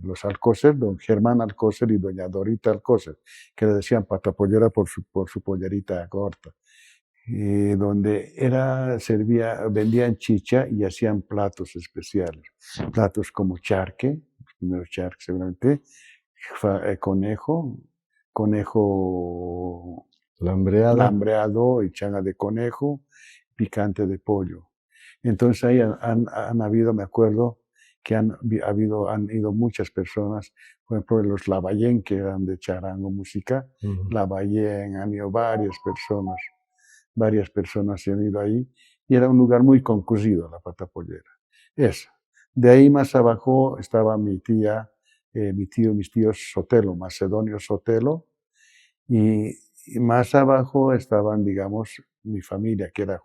los Alcócer, don Germán Alcócer y doña Dorita Alcócer, que le decían Patapollera por su pollerita corta. Donde vendían chicha y hacían platos especiales. Platos como charque, los primeros charques seguramente, conejo lambreado y changa de conejo, picante de pollo. Entonces ahí han habido, me acuerdo, que han ido muchas personas, por ejemplo, los Lavallén, que eran de charango música, Lavallén, han ido varias personas se han ido ahí, y era un lugar muy concurrido, la Patapollera. Esa. De ahí más abajo estaba mi tío, mis tíos Sotelo, Macedonio Sotelo, y más abajo estaban, digamos, mi familia, que era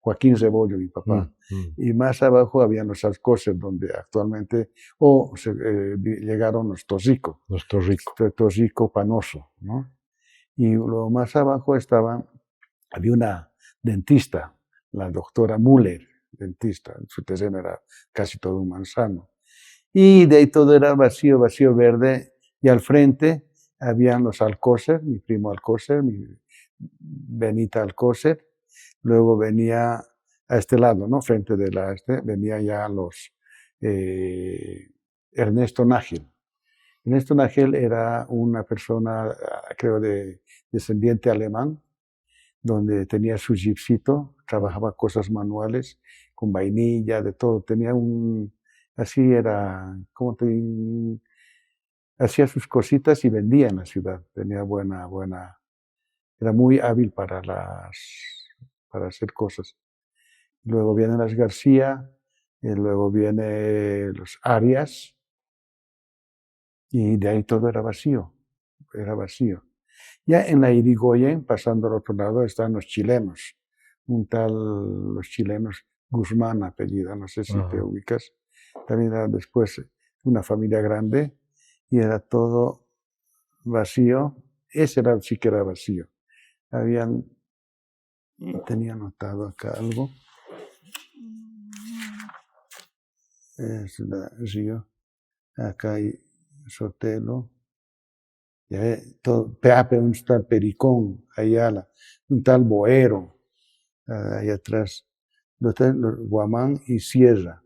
Joaquín Rebollo, mi papá. Y más abajo habían los Alcócer, donde actualmente, llegaron los Torrico. Los Torrico. Torrico Panoso, ¿no? Y lo más abajo había una dentista, la doctora Müller, dentista, su terreno era casi todo un manzano. Y de ahí todo era vacío verde, y al frente habían los Alcócer, mi primo Alcócer, mi Benita Alcócer, luego venía a este lado, ¿no? Frente de venía ya los Ernesto Nájel. Ernesto Nájel era una persona, creo, de descendiente alemán, donde tenía su jeepcito, trabajaba cosas manuales, con vainilla, de todo. Tenía así era, hacía sus cositas y vendía en la ciudad. Tenía era muy hábil para hacer cosas. Luego vienen las García, y luego vienen los Arias, y de ahí todo era vacío. Ya en la Irigoyen, pasando al otro lado, están los chilenos. Los chilenos, Guzmán apellida, no sé si te ubicas. También era después una familia grande y era todo vacío. Ese sí que era vacío. Tenía anotado acá algo. Es Río. Acá hay Sotelo. Peape, un tal Pericón, Ayala, un tal Boero, ahí atrás, Guamán y Sierra.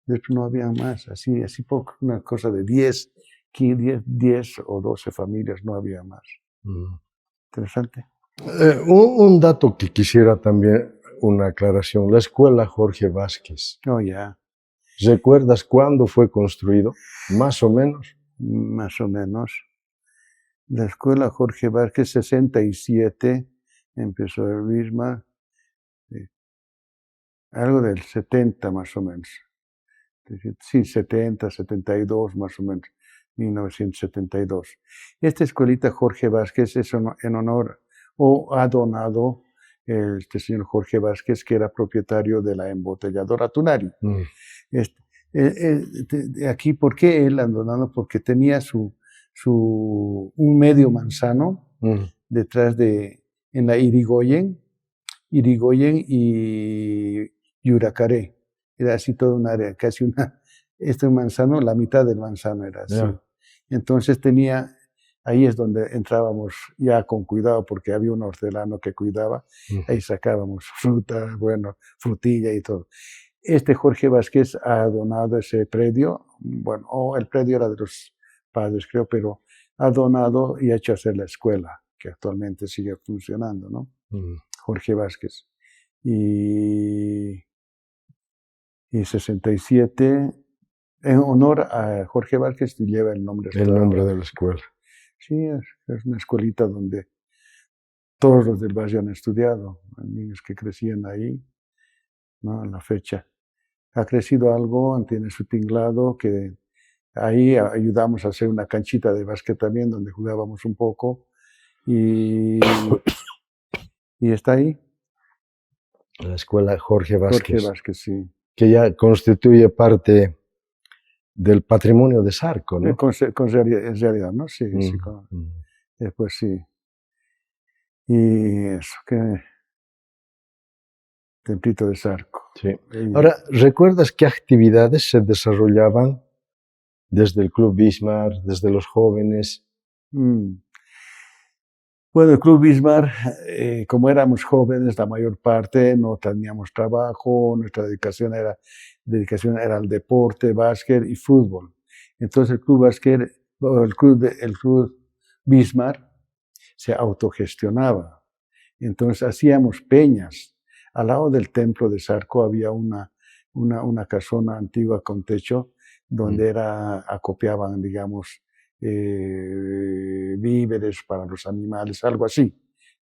Después no había más, así poco, una cosa de 10 o 12 familias, no había más. Interesante. Un dato que quisiera también, una aclaración, la escuela Jorge Vázquez. Oh, ya. ¿Recuerdas cuándo fue construido? ¿Más o menos? Más o menos. La escuela Jorge Vázquez, 67, empezó el Bismarck, algo del 70 más o menos. Sí, 70, 72 más o menos, 1972. Esta escuelita Jorge Vázquez es en honor, o ha donado este señor Jorge Vázquez, que era propietario de la embotelladora Tunari. Aquí, ¿por qué él ha donado? Porque tenía un medio manzano detrás en la Irigoyen y Yuracaré. Era así toda un área, casi este manzano, la mitad del manzano era así. Yeah. Entonces ahí es donde entrábamos ya con cuidado, porque había un hortelano que cuidaba, ahí sacábamos fruta, frutilla y todo. Jorge Vázquez ha donado ese predio, el predio era de los padres, creo, pero ha donado y ha hecho hacer la escuela, que actualmente sigue funcionando, ¿no? Jorge Vázquez. Y 67, en honor a Jorge Vázquez, lleva el nombre de la escuela. Sí, es una escuelita donde todos los del barrio han estudiado, niños que crecían ahí, ¿no? A la fecha. Ha crecido algo, tiene su tinglado, que ahí ayudamos a hacer una canchita de básquet también, donde jugábamos un poco, y está ahí. La escuela Jorge Vázquez. Jorge Vázquez, sí. Que ya constituye parte del patrimonio de Zarco, ¿no? En realidad, ¿no? Sí, sí. Pues sí. Y eso, que Templito de Zarco. Sí. Ahora, ¿recuerdas qué actividades se desarrollaban desde el Club Bismarck, desde los jóvenes? Bueno, el Club Bismarck, como éramos jóvenes, la mayor parte no teníamos trabajo, nuestra dedicación era al deporte, básquet y fútbol. Entonces el Club Bismarck se autogestionaba. Entonces hacíamos peñas. Al lado del templo de Zarco había una casona antigua con techo donde acopiaban, digamos, víveres para los animales, algo así.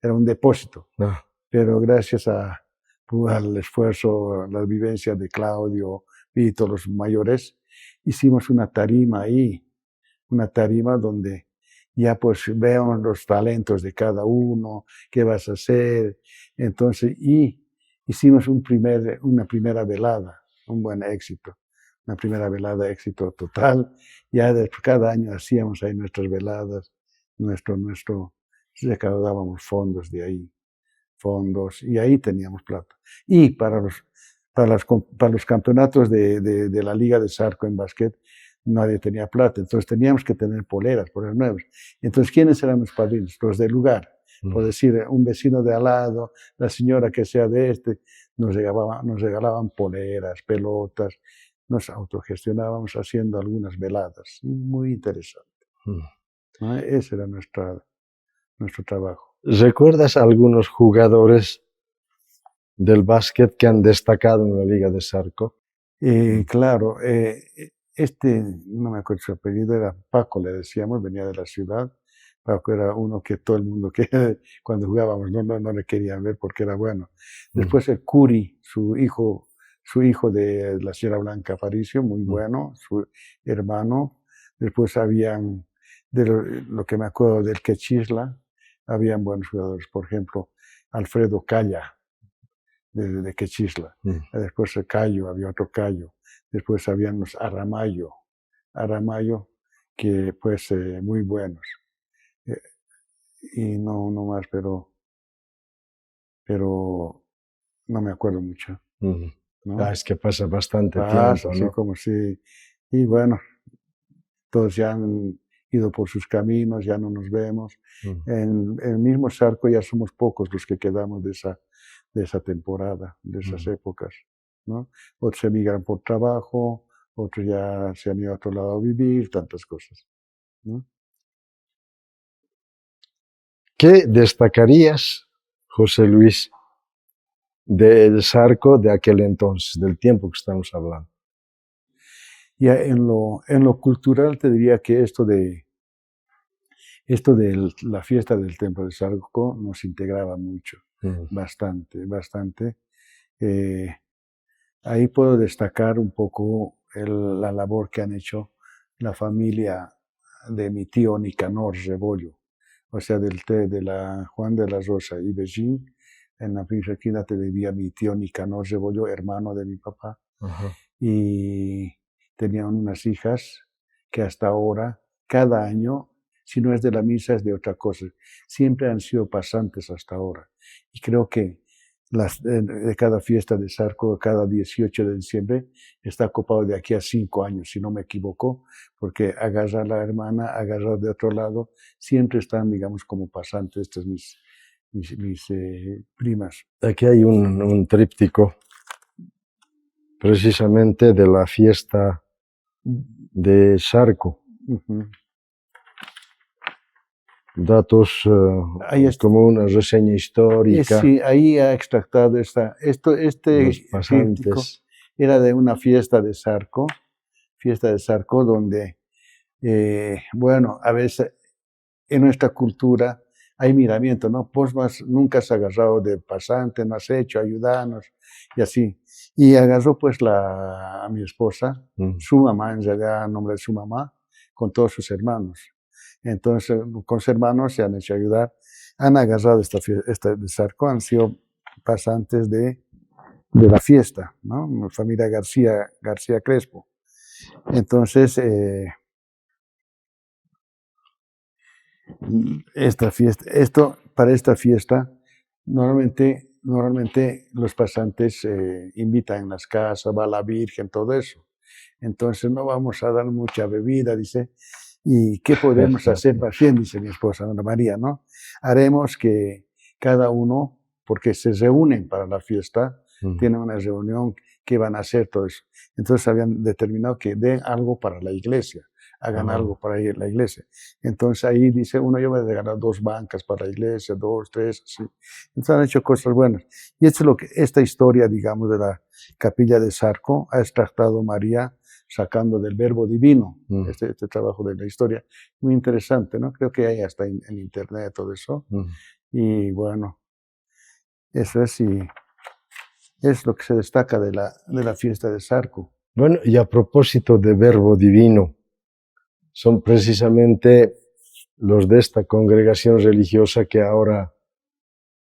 Era un depósito. Pero gracias al esfuerzo, a la vivencia de Claudio y todos los mayores, hicimos una tarima ahí, una tarima donde ya pues vean los talentos de cada uno, qué vas a hacer. Entonces, y hicimos una primera velada, un buen éxito. Una primera velada, éxito total. Ya cada año hacíamos ahí nuestras veladas, recaudábamos fondos de ahí, y ahí teníamos plata. Y para los campeonatos de la Liga de Zarco en básquet, nadie tenía plata, entonces teníamos que tener poleras nuevas. Entonces, ¿quiénes eran los padrinos? Los del lugar. Por decir, un vecino de al lado, la señora que sea de nos regalaban poleras, pelotas, nos autogestionábamos haciendo algunas veladas. Muy interesante. ¿No? Ese era nuestro trabajo. ¿Recuerdas a algunos jugadores del básquet que han destacado en la Liga de Zarco? Claro, no me acuerdo su apellido, era Paco, le decíamos, venía de la ciudad. Paco era uno que todo el mundo cuando jugábamos no le querían ver porque era bueno. Después el Curi, su hijo de la señora Blanca Aparicio, muy bueno, su hermano. Después habían, lo que me acuerdo del Quechisla, habían buenos jugadores, por ejemplo, Alfredo Calla, de Quechisla. Después el Cayo, había otro Cayo. Después habían los Aramayo, que pues muy buenos. Y no más, pero no me acuerdo mucho. ¿No? Es que pasa bastante tiempo, así ¿no? como si. Y bueno, todos ya han ido por sus caminos, ya no nos vemos. En el mismo Zarco ya somos pocos los que quedamos de esa temporada, de esas épocas, ¿no? Otros emigran por trabajo, otros ya se han ido a otro lado a vivir, tantas cosas, ¿no? ¿Qué destacarías, José Luis, del Zarco de aquel entonces, del tiempo que estamos hablando? Ya en lo cultural te diría que esto de la fiesta del Templo de Zarco nos integraba mucho, bastante. Ahí puedo destacar un poco la labor que han hecho la familia de mi tío Nicanor Rebollo, o sea, de la Juan de la Rosa y Bejín. En la esquina te vivía mi tío Nicanor Rebollo, hermano de mi papá, y tenían unas hijas que hasta ahora, cada año, si no es de la misa, es de otra cosa. Siempre han sido pasantes hasta ahora. Y creo que de cada fiesta de Zarco, cada 18 de diciembre, está copado de aquí a 5 años, si no me equivoco, porque agarra a la hermana, agarra de otro lado, siempre están, digamos, como pasantes estas mis primas. Aquí hay un tríptico, precisamente de la fiesta de Zarco. Datos como una reseña histórica. Sí, ahí ha extractado este tríptico era de una fiesta de Zarco donde, bueno, a veces en nuestra cultura hay miramiento, ¿no? Pues nunca has agarrado de pasante, no has hecho, ayudarnos, y así. Y agarró pues a mi esposa, su mamá, en realidad, a nombre de su mamá, con todos sus hermanos. Entonces, con sus hermanos se han hecho ayudar, han agarrado esta de Zarco, han sido pasantes de la fiesta, ¿no? Familia García Crespo. Entonces, esta fiesta, esto para esta fiesta, normalmente los pasantes invitan en las casas, va la Virgen, todo eso. Entonces no vamos a dar mucha bebida, dice. ¿Y qué podemos hacer más bien? Dice mi esposa, Ana María, ¿no? Haremos que cada uno, porque se reúnen para la fiesta, tienen una reunión que van a hacer todo eso. Entonces habían determinado que den algo para la iglesia, hagan algo para ir a la iglesia. Entonces ahí dice, uno yo voy a regalar 2 bancas para la iglesia, 2, 3, así. Entonces han hecho cosas buenas. Y esto es lo que, esta historia, digamos, de la capilla de Zarco ha extractado María sacando del Verbo Divino, este trabajo de la historia, muy interesante, ¿no? Creo que hay hasta en internet todo eso. Y bueno, eso es, y es lo que se destaca de la fiesta de Zarco. Bueno, y a propósito de Verbo Divino, son precisamente los de esta congregación religiosa que ahora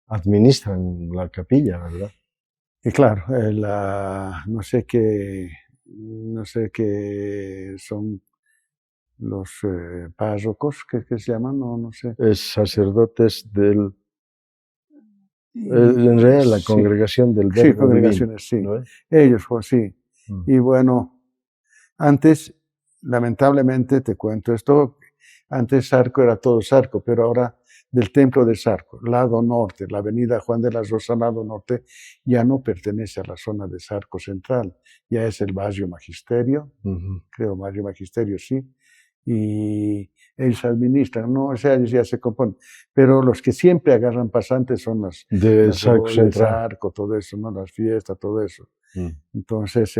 administran la capilla, ¿verdad? Y claro, no sé qué son los párrocos, ¿qué se llaman? No sé. Es sacerdotes del... en realidad la congregación del Verbo Sí, congregaciones, Divino, sí. ¿No? Ellos, pues sí. Y bueno, antes, lamentablemente, te cuento esto, antes Zarco era todo Zarco, pero ahora del templo de Zarco, lado norte, la avenida Juan de la Rosa, lado norte, ya no pertenece a la zona de Zarco central, ya es el barrio Magisterio, creo, barrio Magisterio, sí, y ellos administran, no, o sea, ellos ya se componen, pero los que siempre agarran pasantes son las Zarco central, Zarco, todo eso, ¿no? Las fiestas, todo eso. Entonces,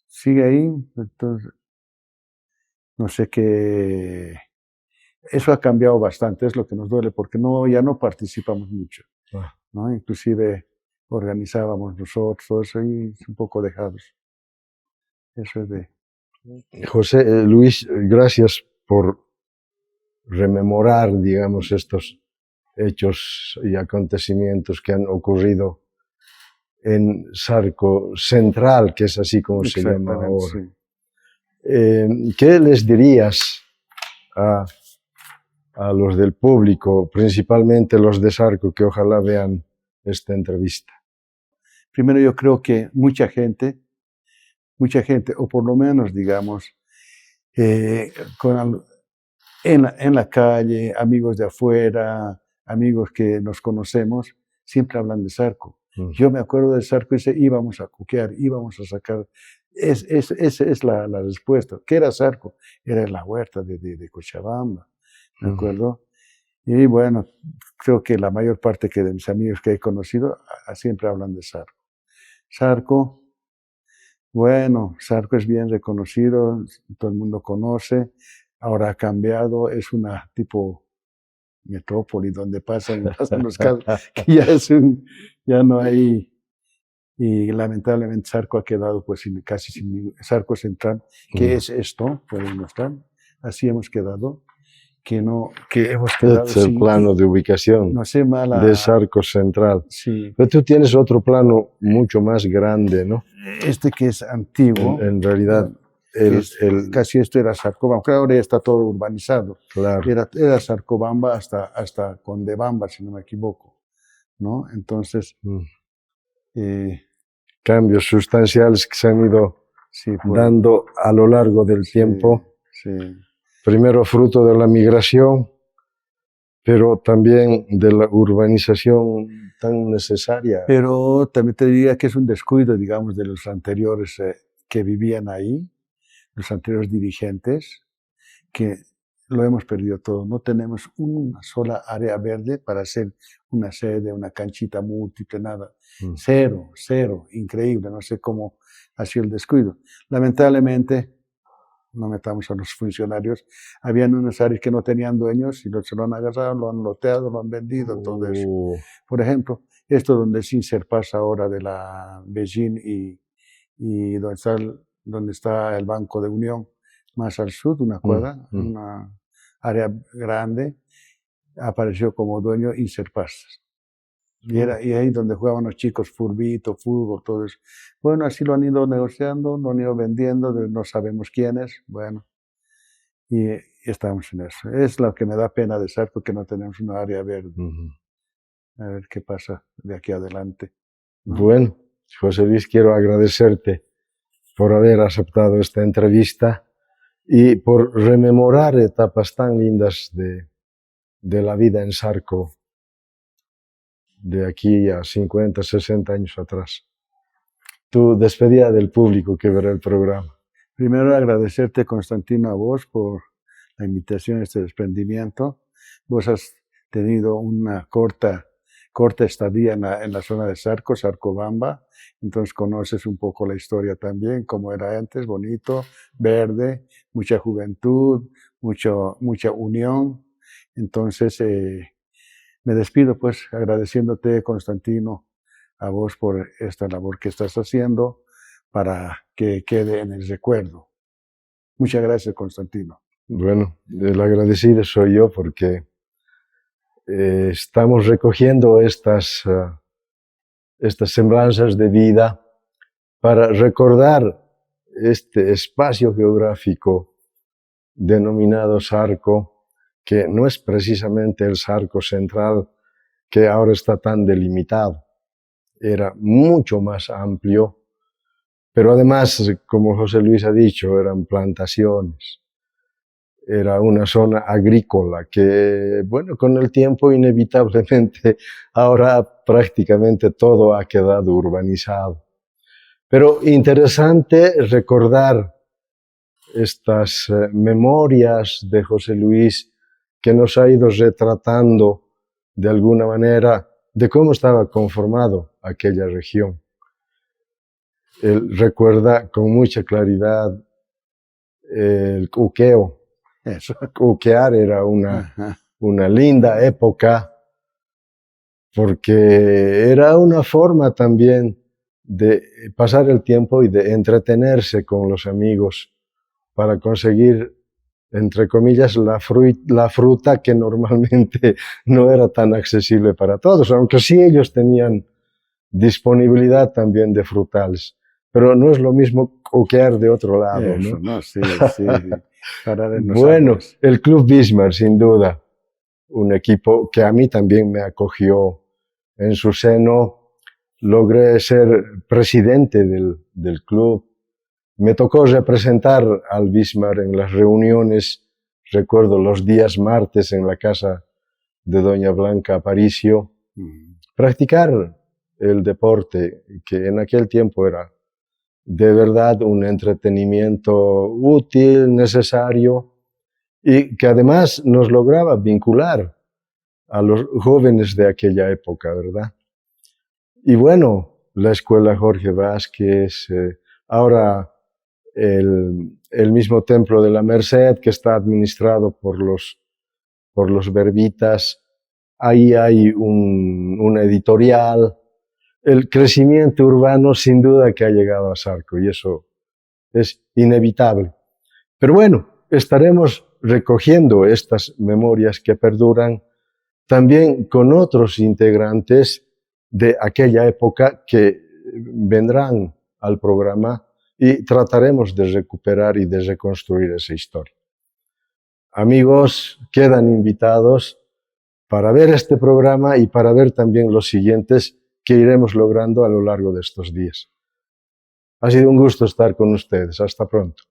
sigue ahí, entonces, no sé qué. Eso ha cambiado bastante, es lo que nos duele, porque ya no participamos mucho, ¿no? Inclusive organizábamos nosotros, todo eso, y un poco dejados. Eso es de... José Luis, gracias por rememorar, digamos, estos hechos y acontecimientos que han ocurrido en Zarco Central, que es así como se llama ahora. Sí. ¿Qué les dirías a los del público, principalmente los de Zarco, que ojalá vean esta entrevista? Primero, yo creo que mucha gente, o por lo menos, digamos, en la calle, amigos de afuera, amigos que nos conocemos, siempre hablan de Zarco. Yo me acuerdo de Zarco y dice, íbamos a cuquear, íbamos a sacar. Esa es la respuesta. ¿Qué era Zarco? Era la huerta de Cochabamba, ¿de acuerdo? Y bueno, creo que la mayor parte de mis amigos que he conocido siempre hablan de Zarco. Zarco, bueno, Zarco es bien reconocido, todo el mundo conoce, ahora ha cambiado, es una tipo metrópoli donde pasan los casos, que ya no hay, y lamentablemente Zarco ha quedado pues casi sin Zarco Central, que es esto, pueden mostrar, así hemos quedado, que hemos quedado este es el plano de ubicación de Zarco Central. Sí. Pero tú tienes otro plano mucho más grande, ¿no? Este que es antiguo. En realidad, casi esto era Zarcobamba, claro, ahora ya está todo urbanizado. Claro. Era Zarcobamba hasta Condebamba, si no me equivoco, ¿no? Entonces... cambios sustanciales que se han ido dando a lo largo del tiempo. Sí. Primero fruto de la migración, pero también de la urbanización tan necesaria. Pero también te diría que es un descuido, digamos, de los anteriores que vivían ahí, los anteriores dirigentes, que lo hemos perdido todo. No tenemos una sola área verde para hacer una sede, una canchita múltiple, nada. Cero, increíble. No sé cómo ha sido el descuido. Lamentablemente, no metamos a los funcionarios, habían unas áreas que no tenían dueños y se lo han agarrado, lo han loteado, lo han vendido, todo eso. Por ejemplo, esto donde es Inserpas ahora de la Beijing y donde está el Banco de Unión, más al sur, una cuadra, una área grande, apareció como dueño Inserpas. Y ahí donde jugaban los chicos furbito, fútbol, todo eso. Bueno, así lo han ido negociando, lo han ido vendiendo, no sabemos quiénes, bueno. y estamos en eso. Es lo que me da pena de Zarco, que no tenemos una área verde. A ver qué pasa de aquí adelante, ¿no? Bueno, José Luis, quiero agradecerte por haber aceptado esta entrevista y por rememorar etapas tan lindas de la vida en Zarco de aquí a 50, 60 años atrás. Tu despedida del público que verá el programa. Primero agradecerte, Constantino, a vos por la invitación a este desprendimiento. Vos has tenido una corta estadía en la zona de Zarco, Zarcobamba, entonces conoces un poco la historia también, cómo era antes, bonito, verde, mucha juventud, mucha unión. Entonces, me despido pues agradeciéndote, Constantino, a vos por esta labor que estás haciendo para que quede en el recuerdo. Muchas gracias, Constantino. Bueno, el agradecido soy yo porque estamos recogiendo estas semblanzas de vida para recordar este espacio geográfico denominado Zarco, que no es precisamente el Zarco central que ahora está tan delimitado. Era mucho más amplio, pero además, como José Luis ha dicho, eran plantaciones. Era una zona agrícola que, bueno, con el tiempo inevitablemente ahora prácticamente todo ha quedado urbanizado. Pero interesante recordar estas memorias de José Luis que nos ha ido retratando de alguna manera de cómo estaba conformado aquella región. Él recuerda con mucha claridad el cuqueo. Eso. Cuquear era una linda época porque era una forma también de pasar el tiempo y de entretenerse con los amigos para conseguir, entre comillas, la fruta que normalmente no era tan accesible para todos, aunque sí ellos tenían disponibilidad también de frutales. Pero no es lo mismo cuquear de otro lado, Eso, ¿no? ¿no? Sí, sí. Bueno, el Club Bismarck, sin duda, un equipo que a mí también me acogió en su seno. Logré ser presidente del club. Me tocó representar al Bismarck en las reuniones, recuerdo los días martes en la casa de doña Blanca Aparicio, practicar el deporte, que en aquel tiempo era de verdad un entretenimiento útil, necesario, y que además nos lograba vincular a los jóvenes de aquella época, ¿verdad? Y bueno, la Escuela Jorge Vázquez, ahora el mismo Templo de la Merced, que está administrado por los verbitas, ahí hay una editorial. El crecimiento urbano sin duda que ha llegado a Zarco y eso es inevitable. Pero bueno, estaremos recogiendo estas memorias que perduran también con otros integrantes de aquella época que vendrán al programa y trataremos de recuperar y de reconstruir esa historia. Amigos, quedan invitados para ver este programa y para ver también los siguientes que iremos logrando a lo largo de estos días. Ha sido un gusto estar con ustedes. Hasta pronto.